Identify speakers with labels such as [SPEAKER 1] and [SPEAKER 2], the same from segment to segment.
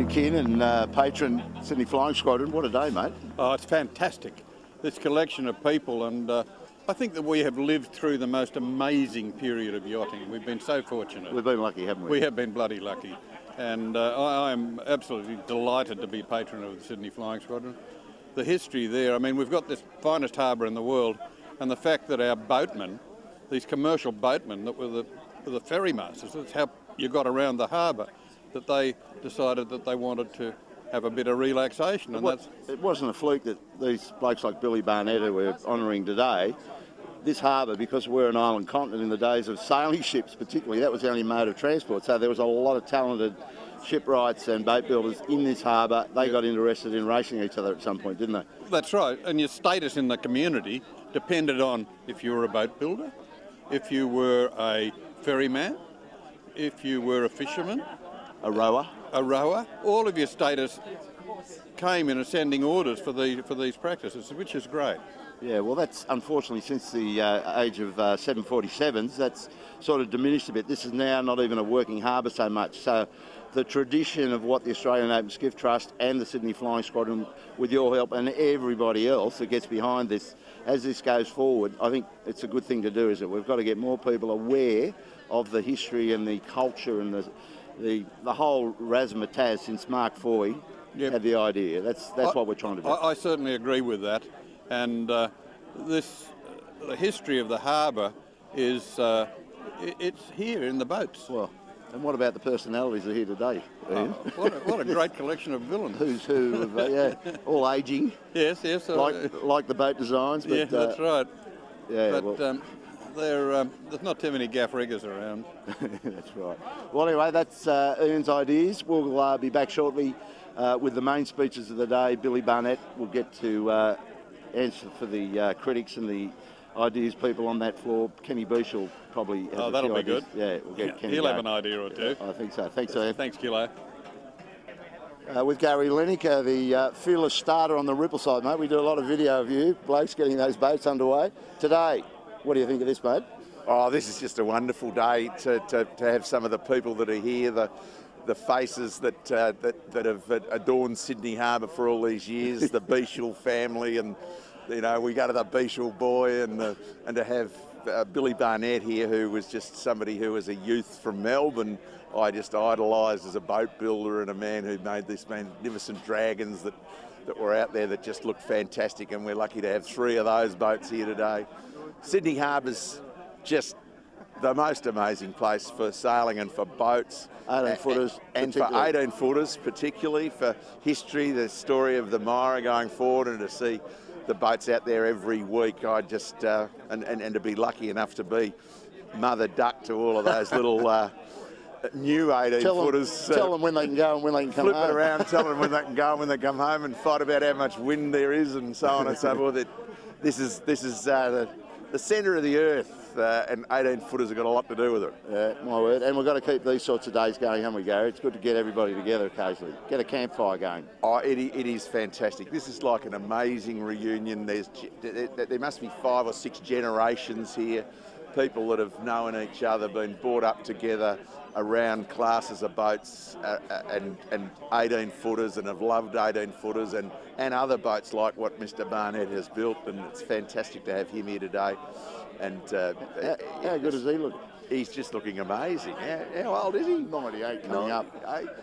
[SPEAKER 1] Kiernan, patron Sydney Flying Squadron. What a day, mate.
[SPEAKER 2] Oh, it's fantastic. This collection of people, and I think that we have lived through the most amazing period of yachting. We've been so fortunate.
[SPEAKER 1] We've been lucky, haven't we?
[SPEAKER 2] We have been bloody lucky. And I am absolutely delighted to be patron of the Sydney Flying Squadron. The history there, I mean, we've got this finest harbour in the world, and the fact that our boatmen, these commercial boatmen that were the ferry masters, that's how you got around the harbour, that they decided that they wanted to have a bit of relaxation. And
[SPEAKER 1] it wasn't a fluke that these blokes like Billy Barnett, who we're honouring today, this harbour, because we're an island continent in the days of sailing ships particularly, that was the only mode of transport. So there was a lot of talented shipwrights and boat builders in this harbour. They got interested in racing each other at some point, didn't they?
[SPEAKER 2] That's right. And your status in the community depended on if you were a boat builder, if you were a ferryman, if you were a fisherman,
[SPEAKER 1] a rower.
[SPEAKER 2] All of your status came in ascending orders for these practices, which is great.
[SPEAKER 1] Yeah, well, that's unfortunately since the age of 747s, that's sort of diminished a bit. This is now not even a working harbour so much. So the tradition of what the Australian Open Skiff Trust and the Sydney Flying Squadron, with your help and everybody else that gets behind this, as this goes forward, I think it's a good thing to do, isn't it? We've got to get more people aware of the history and the culture and the whole razzmatazz since Mark Foy had the idea. That's what we're trying to do.
[SPEAKER 2] I certainly agree with that. And the history of the harbour is, it's here in the boats.
[SPEAKER 1] Well, and what about the personalities that are here today, Ian?
[SPEAKER 2] What a great collection of villains.
[SPEAKER 1] Who's who, yeah, all ageing.
[SPEAKER 2] Yes.
[SPEAKER 1] Like the boat designs. But,
[SPEAKER 2] yeah, that's right.
[SPEAKER 1] Yeah,
[SPEAKER 2] but there's not too many gaff riggers around.
[SPEAKER 1] That's right. Well, anyway, that's Ian's ideas. We'll be back shortly with the main speeches of the day. Billy Barnett will get to answer for the critics and the ideas people on that floor. Kenny Beashel probably has a
[SPEAKER 2] that'll
[SPEAKER 1] few
[SPEAKER 2] be
[SPEAKER 1] ideas.
[SPEAKER 2] good.
[SPEAKER 1] Yeah, we'll get Kenny
[SPEAKER 2] He'll
[SPEAKER 1] going.
[SPEAKER 2] have an idea or two.
[SPEAKER 1] I think so. Thanks, Ian.
[SPEAKER 2] Thanks, Kilo.
[SPEAKER 1] With Garry Linacre, the fearless starter on the Ripple side, mate. We do a lot of video of you blokes getting those boats underway. Today, what do you think of this, mate?
[SPEAKER 3] Oh, this is just a wonderful day to have some of the people that are here, the faces that have adorned Sydney Harbour for all these years, the Beashel family, and you know, we go to the Beashel boy, and to have Billy Barnett here, who was just somebody who was a youth from Melbourne, I just idolised as a boat builder and a man who made these magnificent dragons that were out there that just looked fantastic, and we're lucky to have 3 of those boats here today. Sydney Harbour's just the most amazing place for sailing and for boats.
[SPEAKER 1] 18-footers.
[SPEAKER 3] And for 18-footers particularly, for history, the story of the Myra going forward, and to see the boats out there every week. I just, and to be lucky enough to be mother duck to all of those little new 18-footers.
[SPEAKER 1] Tell them when they can go and when they can come home.
[SPEAKER 3] Flip it around, tell them when they can go and when they come home, and fight about how much wind there is and so on and so forth. This is the centre of the earth. And 18-footers have got a lot to do with it.
[SPEAKER 1] Yeah, my word. And we've got to keep these sorts of days going, haven't we, Gary? It's good to get everybody together occasionally. Get a campfire going.
[SPEAKER 3] Oh, it is fantastic. This is like an amazing reunion. There must be 5 or 6 generations here. People that have known each other, been brought up together around classes of boats and 18-footers, and have loved 18-footers and other boats like what Mr. Barnett has built. And it's fantastic to have him here today. And
[SPEAKER 1] how good does he look?
[SPEAKER 3] He's just looking amazing. How old is he?
[SPEAKER 1] 98 coming up.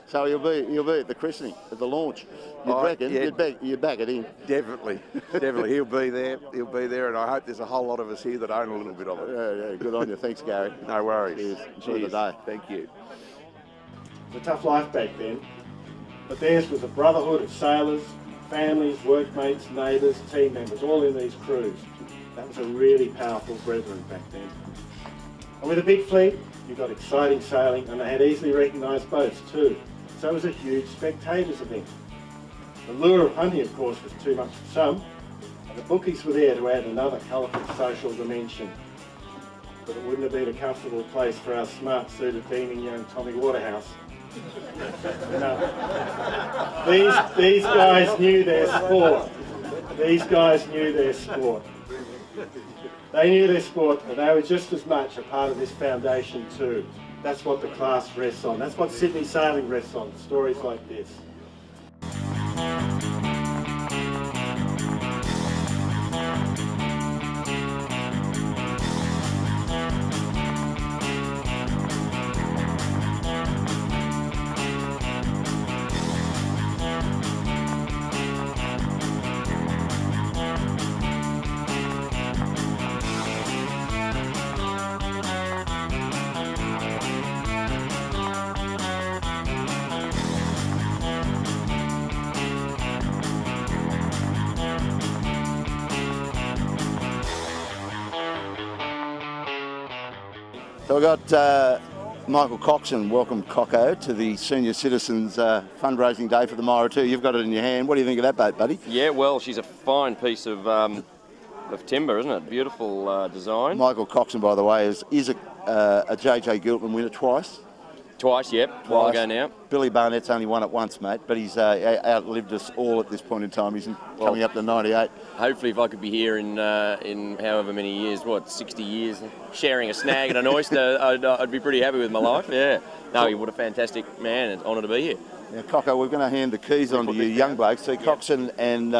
[SPEAKER 1] So he'll be at the christening, at the launch. You'd reckon? Yeah. You'd back it in.
[SPEAKER 3] Definitely. He'll be there. And I hope there's a whole lot of us here that own a little bit of it.
[SPEAKER 1] Yeah, good on you. Thanks, Gary.
[SPEAKER 3] No worries.
[SPEAKER 1] Cheers. Enjoy the day.
[SPEAKER 3] Thank you.
[SPEAKER 4] It was a tough life back then, but theirs was a brotherhood of sailors, families, workmates, neighbours, team members, all in these crews. That was a really powerful brethren back then. And with a big fleet, you got exciting sailing, and they had easily recognised boats too. So it was a huge spectators event. The lure of hunting, of course, was too much for some, and the bookies were there to add another colourful social dimension. But it wouldn't have been a comfortable place for our smart-suited, beaming young Tommy Waterhouse. No. These guys knew their sport. These guys knew their sport. They knew their sport, and they were just as much a part of this foundation too. That's what the class rests on. That's what Sydney sailing rests on, stories like this.
[SPEAKER 1] So we've got Michael Coxon, welcome Coco, to the Senior Citizens fundraising day for the Myra Too. You've got it in your hand. What do you think of that boat, buddy?
[SPEAKER 5] Yeah, well, she's a fine piece of timber, isn't it? Beautiful design.
[SPEAKER 1] Michael Coxon, by the way, is a JJ Giltinan winner twice.
[SPEAKER 5] Twice, yep. A while ago now.
[SPEAKER 1] Billy Barnett's only won it once, mate, but he's outlived us all at this point in time. He's coming up to 98.
[SPEAKER 5] Hopefully, if I could be here in however many years, 60 years, sharing a snag and an oyster, I'd be pretty happy with my life. Yeah. No, what a fantastic man. It's an honour to be here.
[SPEAKER 1] Now, Coco, we're going to hand the keys on to you young blokes. So Coxon and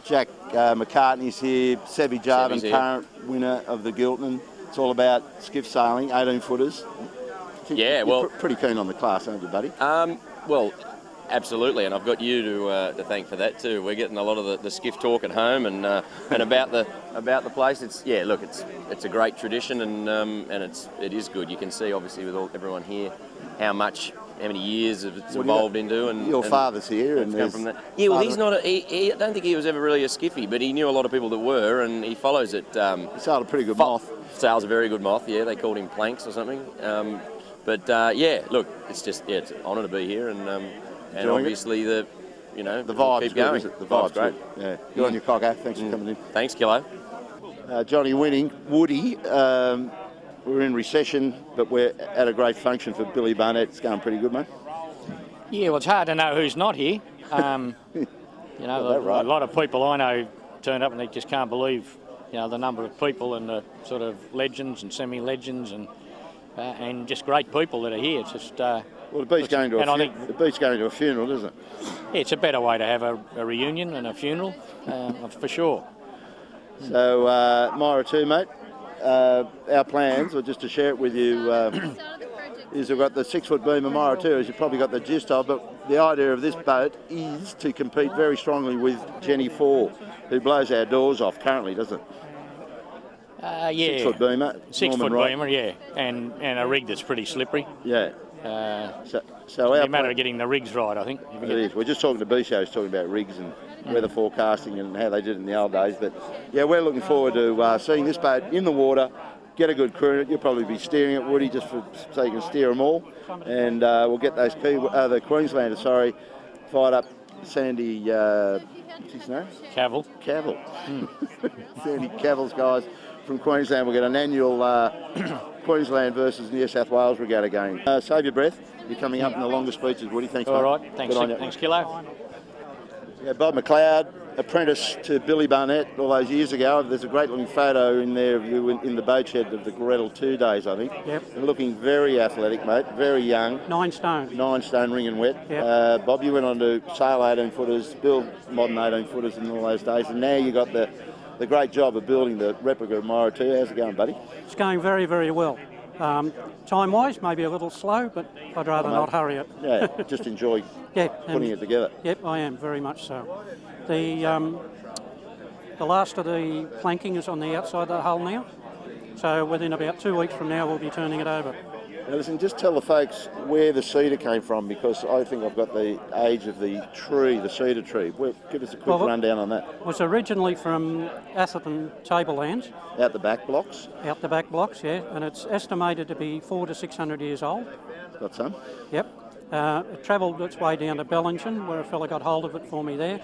[SPEAKER 1] Jack McCartney's here. Sebby Jarvin, current winner of the Giltinan. It's all about skiff sailing, 18-footers.
[SPEAKER 5] Yeah, well,
[SPEAKER 1] pretty keen on the class, aren't you, buddy?
[SPEAKER 5] Well, absolutely, and I've got you to thank for that too. We're getting a lot of the skiff talk at home and about the place. It's a great tradition and it is good. You can see obviously with everyone here how many years it's evolved into. And
[SPEAKER 1] your father's here, and
[SPEAKER 5] come from that. Yeah, well, he's not. I don't think he was ever really a skiffy, but he knew a lot of people that were, and he follows it. He
[SPEAKER 1] sailed a pretty good moth.
[SPEAKER 5] Sails a very good moth. Yeah, they called him Planks or something. But yeah, look, it's an honour to be here, and obviously the
[SPEAKER 1] vibe's
[SPEAKER 5] keep
[SPEAKER 1] good,
[SPEAKER 5] going.
[SPEAKER 1] isn't it? The vibe's great. Yeah, good on you, Coco. Thanks for coming in.
[SPEAKER 5] Thanks, Kilo.
[SPEAKER 1] Johnny Winning, Woody. We're in recession, but we're at a great function for Billy Barnett. It's going pretty good, mate.
[SPEAKER 6] Yeah, well, it's hard to know who's not here. A lot of people I know turned up and they just can't believe, the number of people and the sort of legends and semi-legends and just great people that are here. It's just
[SPEAKER 1] the beat's going to a funeral, doesn't it?
[SPEAKER 6] Yeah, it's a better way to have a reunion and a funeral, for sure.
[SPEAKER 1] So Myra Too, mate. Our plans, or just to share it with you, is we've got the 6-foot beam of Myra Too, as you've probably got the gist of, but the idea of this boat is to compete very strongly with Jenny 4, who blows our doors off currently, doesn't it?
[SPEAKER 6] Yeah.
[SPEAKER 1] 6-foot beamer.
[SPEAKER 6] 6-foot beamer, yeah, and a rig that's pretty slippery.
[SPEAKER 1] Yeah.
[SPEAKER 6] So it's a matter of getting the rigs right, I think.
[SPEAKER 1] It is. We're just talking to Beashel, who's talking about rigs and weather forecasting and how they did it in the old days. But yeah, we're looking forward to seeing this boat in the water, get a good crew in it. You'll probably be steering it, Woody, just so you can steer them all. And we'll get those the Queenslanders, fired up. Sandy, what's his name?
[SPEAKER 6] Cavill.
[SPEAKER 1] Sandy Cavill's guys from Queensland. We'll get an annual Queensland versus New South Wales regatta game. Save your breath. You're coming up in the longer speeches, Woody. Thanks, mate.
[SPEAKER 6] All right. Thanks, Kilo.
[SPEAKER 1] Yeah, Bob McLeod, apprentice to Billy Barnett all those years ago. There's a great looking photo in there of you in the boat shed of the Gretel 2 days, I think.
[SPEAKER 7] Yep.
[SPEAKER 1] And looking very athletic, mate. Very young.
[SPEAKER 7] 9 stone.
[SPEAKER 1] 9 stone, ring and wet.
[SPEAKER 7] Yep.
[SPEAKER 1] Bob, you went on to sail 18-footers, build modern 18-footers in all those days, and now you got the great job of building the replica of Myra Too. How's it going, buddy?
[SPEAKER 7] It's going very, very well. Time-wise, maybe a little slow, but I'd rather not hurry it.
[SPEAKER 1] Yeah, just enjoy putting it together.
[SPEAKER 7] Yep, I am, very much so. The last of the planking is on the outside of the hull now, so within about 2 weeks from now we'll be turning it over.
[SPEAKER 1] Now listen, just tell the folks where the cedar came from, because I think I've got the age of the tree, the cedar tree. Give us a quick rundown on that.
[SPEAKER 7] It was originally from Atherton Tablelands.
[SPEAKER 1] Out the back blocks?
[SPEAKER 7] Out the back blocks, yeah, and it's estimated to be 400 to 600 years old.
[SPEAKER 1] Got some?
[SPEAKER 7] Yep. It travelled its way down to Bellingen, where a fella got hold of it for me there,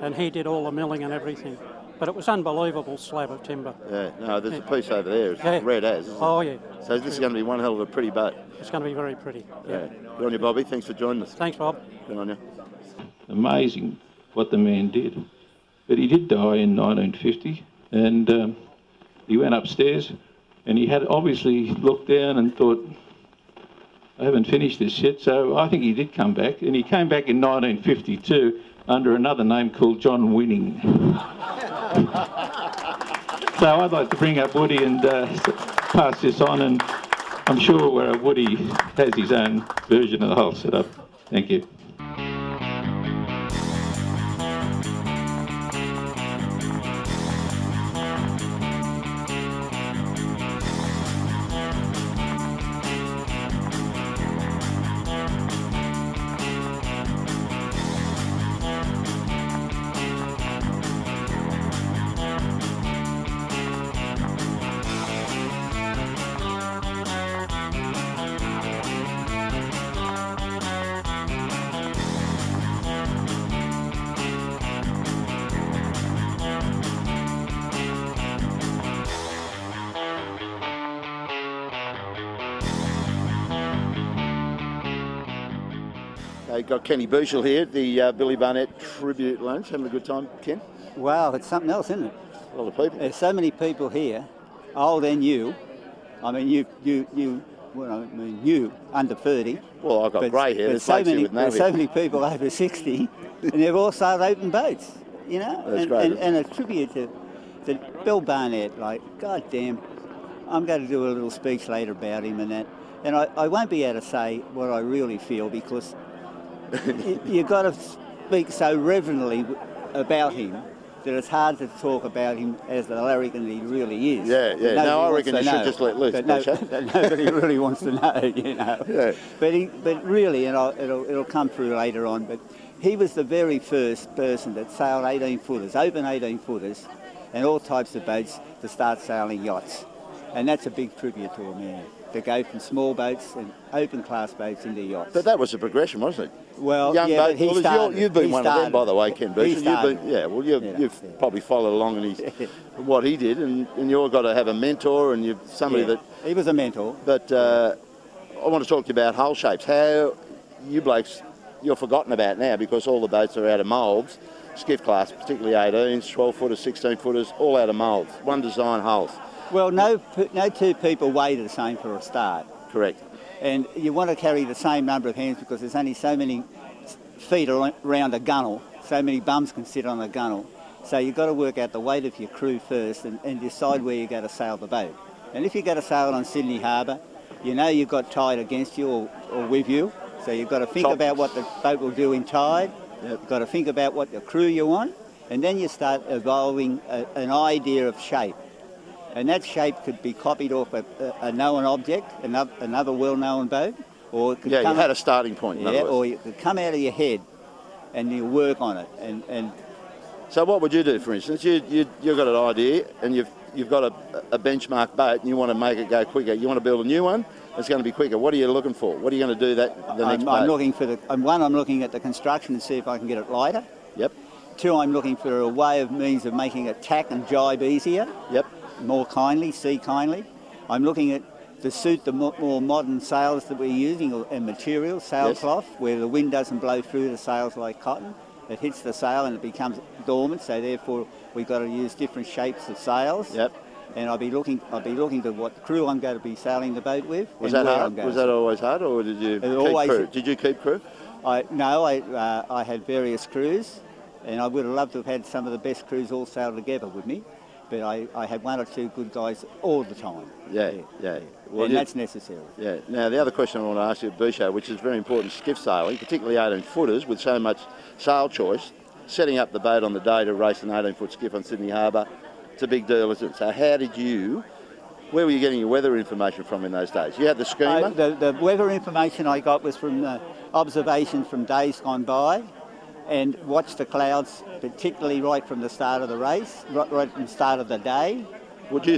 [SPEAKER 7] and he did all the milling and everything. But it was unbelievable slab of timber.
[SPEAKER 1] Yeah, no, there's a piece over there. It's red as, isn't it?
[SPEAKER 7] Oh, yeah.
[SPEAKER 1] So this is going to be one hell of a pretty boat.
[SPEAKER 7] It's going to be very pretty. Yeah.
[SPEAKER 1] Good on you, Bobby. Thanks for joining us.
[SPEAKER 7] Thanks, Bob.
[SPEAKER 1] Good on you.
[SPEAKER 8] Amazing what the man did. But he did die in 1950, and he went upstairs, and he had obviously looked down and thought, I haven't finished this yet. So I think he did come back, and he came back in 1952 under another name called John Winning. So I'd like to bring up Woody and pass this on, and I'm sure Woody has his own version of the whole setup. Thank you.
[SPEAKER 1] Got Kenny Beashel here at the Billy Barnett Tribute Lunch. Having a good time, Ken?
[SPEAKER 9] Wow, it's something else, isn't it?
[SPEAKER 1] A lot of people.
[SPEAKER 9] There's so many people here, old and you. I mean, you under 30.
[SPEAKER 1] Well, I've got grey hair.
[SPEAKER 9] There's so many people over 60, and they've all sailed open boats, you know.
[SPEAKER 1] That's great.
[SPEAKER 9] And a tribute to Bill Barnett. Like, goddamn, I'm going to do a little speech later about him and that. And I won't be able to say what I really feel because you've got to speak so reverently about him that it's hard to talk about him as the larrikin he really is.
[SPEAKER 1] Yeah. No, I reckon you should just let loose.
[SPEAKER 9] That nobody really wants to know, you know.
[SPEAKER 1] Yeah.
[SPEAKER 9] But really, and it'll come through later on, but he was the very first person that sailed 18-footers, open 18-footers, and all types of boats to start sailing yachts. And that's a big tribute to him, yeah. To go from small boats and open class boats into yachts.
[SPEAKER 1] But that was a progression, wasn't it?
[SPEAKER 9] Well,
[SPEAKER 1] young
[SPEAKER 9] yeah,
[SPEAKER 1] boat, you've been one of them, by the way, Ken Beashel. You've probably followed along in what he did, and you've got to have a mentor, and you've somebody that
[SPEAKER 9] he was a mentor.
[SPEAKER 1] But I want to talk to you about hull shapes. How you blokes, you're forgotten about now because all the boats are out of moulds. Skiff class, particularly 18s, 12-footers, 16-footers, all out of moulds. One design hulls.
[SPEAKER 9] Well, no two people weigh the same for a start.
[SPEAKER 1] Correct.
[SPEAKER 9] And you want to carry the same number of hands because there's only so many feet around a gunnel, so many bums can sit on a gunnel. So you've got to work out the weight of your crew first and decide where you're going to sail the boat. And if you're going to sail on Sydney Harbour, you know you've got tide against you or with you. So you've got to think about what the boat will do in tide. You've got to think about what the crew you want. And then you start evolving an idea of shape. And that shape could be copied off a known object, another well-known boat, or it could
[SPEAKER 1] you had a starting point. In other words.
[SPEAKER 9] Or it could come out of your head, and you work on it. And
[SPEAKER 1] so, what would you do, for instance? You've got an idea, and you've got a benchmark boat, and you want to make it go quicker. You want to build a new one. It's going to be quicker. What are you looking for? What are you going to do the next boat?
[SPEAKER 9] I'm looking for I'm looking at the construction and see if I can get it lighter.
[SPEAKER 1] Yep.
[SPEAKER 9] 2, I'm looking for a means of making it tack and jibe easier.
[SPEAKER 1] Yep.
[SPEAKER 9] More kindly, see kindly. I'm looking at to suit the more modern sails that we're using and materials, sailcloth, where the wind doesn't blow through the sails like cotton. It hits the sail and it becomes dormant, so therefore we've got to use different shapes of sails.
[SPEAKER 1] Yep.
[SPEAKER 9] And I'll be looking to what crew I'm going to be sailing the boat with.
[SPEAKER 1] Was that hard? Was that always hard, or did you keep crew? Did you keep crew?
[SPEAKER 9] I had various crews, and I would have loved to have had some of the best crews all sail together with me. But I had 1 or 2 good guys all the time.
[SPEAKER 1] Yeah.
[SPEAKER 9] Well, and that's necessary.
[SPEAKER 1] Yeah. Now, the other question I want to ask you at Beashel, which is very important, skiff sailing, particularly 18-footers with so much sail choice, setting up the boat on the day to race an 18-foot skiff on Sydney Harbour, it's a big deal, isn't it? So where were you getting your weather information from in those days? You had the schema?
[SPEAKER 9] The weather information I got was from observations from days gone by, and watch the clouds, particularly right from the start of the race, right from the start of the day.
[SPEAKER 1] Would you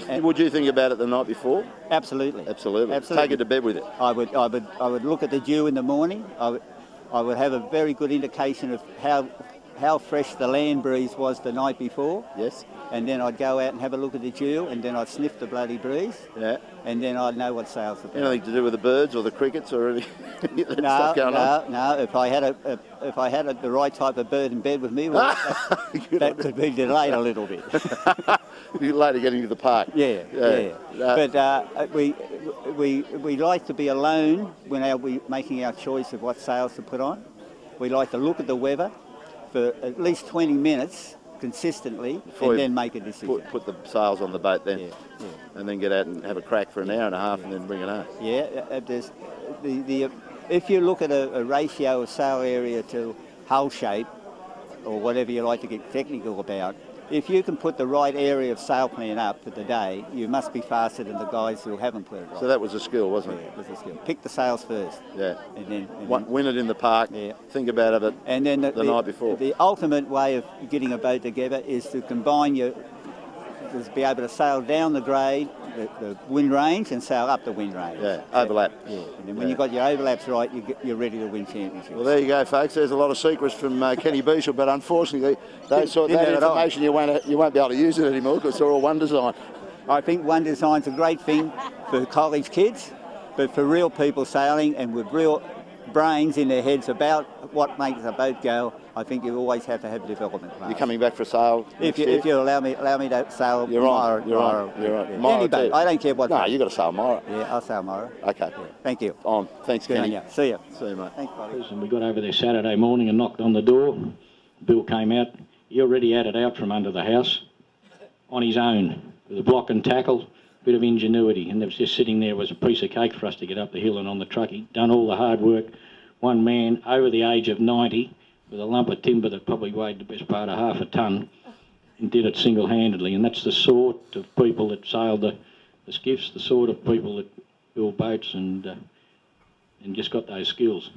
[SPEAKER 1] think about it the night before?
[SPEAKER 9] Absolutely.
[SPEAKER 1] Take it to bed with it.
[SPEAKER 9] I would look at the dew in the morning. I would have a very good indication of how fresh the land breeze was the night before.
[SPEAKER 1] Yes.
[SPEAKER 9] And then I'd go out and have a look at the dew, and then I'd sniff the bloody breeze.
[SPEAKER 1] Yeah.
[SPEAKER 9] And then I'd know what sails to be.
[SPEAKER 1] Anything to do with the birds or the crickets or any stuff going on?
[SPEAKER 9] No. If I had the right type of bird in bed with me, well, that could be delayed a little bit.
[SPEAKER 1] You're later getting to the park.
[SPEAKER 9] Yeah. But we like to be alone when we're making our choice of what sails to put on. We like to look at the weather for at least 20 minutes consistently and then make a decision.
[SPEAKER 1] Put the sails on the boat then, and then get out and have a crack for an hour and a half and then bring it home.
[SPEAKER 9] Yeah, if you look at a ratio of sail area to hull shape, or whatever you like to get technical about, if you can put the right area of sail plan up for the day, you must be faster than the guys who haven't put it right.
[SPEAKER 1] So that was a skill, wasn't it?
[SPEAKER 9] Yeah, it was a skill. Pick the sails first.
[SPEAKER 1] Yeah.
[SPEAKER 9] And then
[SPEAKER 1] win it in the park. Yeah. Think about it
[SPEAKER 9] and then
[SPEAKER 1] the night before.
[SPEAKER 9] The ultimate way of getting a boat together is to combine to be able to sail down the grade, the wind range, and sail up the wind range.
[SPEAKER 1] Yeah, overlap.
[SPEAKER 9] Yeah, and then when you've got your overlaps right, you're ready to win championships.
[SPEAKER 1] Well, there you go, folks. There's a lot of secrets from Kenny Beashel, but unfortunately, that information you won't be able to use it anymore because they're all one design.
[SPEAKER 9] I think one design's a great thing for college kids, but for real people sailing and with real brains in their heads about what makes a boat go, I think you always have to have a development class.
[SPEAKER 1] You're coming back for a sail?
[SPEAKER 9] If you allow me to sail
[SPEAKER 1] You're
[SPEAKER 9] Myra.
[SPEAKER 1] on. You're on. You're on.
[SPEAKER 9] Yeah.
[SPEAKER 1] Myra
[SPEAKER 9] Any boat.
[SPEAKER 1] too.
[SPEAKER 9] I don't care what.
[SPEAKER 1] No, you got to sail Myra.
[SPEAKER 9] Yeah, I'll sail Myra.
[SPEAKER 1] Okay.
[SPEAKER 9] Yeah. Thank you.
[SPEAKER 1] On. Thanks,
[SPEAKER 9] Good on
[SPEAKER 1] Kenny.
[SPEAKER 9] you. See you.
[SPEAKER 1] See you, mate.
[SPEAKER 9] Thanks, buddy.
[SPEAKER 10] And we got over there Saturday morning and knocked on the door. Bill came out. He already had it out from under the house on his own with a block and tackle, bit of ingenuity, and it was just sitting there. It was a piece of cake for us to get up the hill and on the truck. He'd done all the hard work. One man over the age of 90 with a lump of timber that probably weighed the best part of half a tonne and did it single-handedly. And that's the sort of people that sail the skiffs, the sort of people that build boats and just got those skills.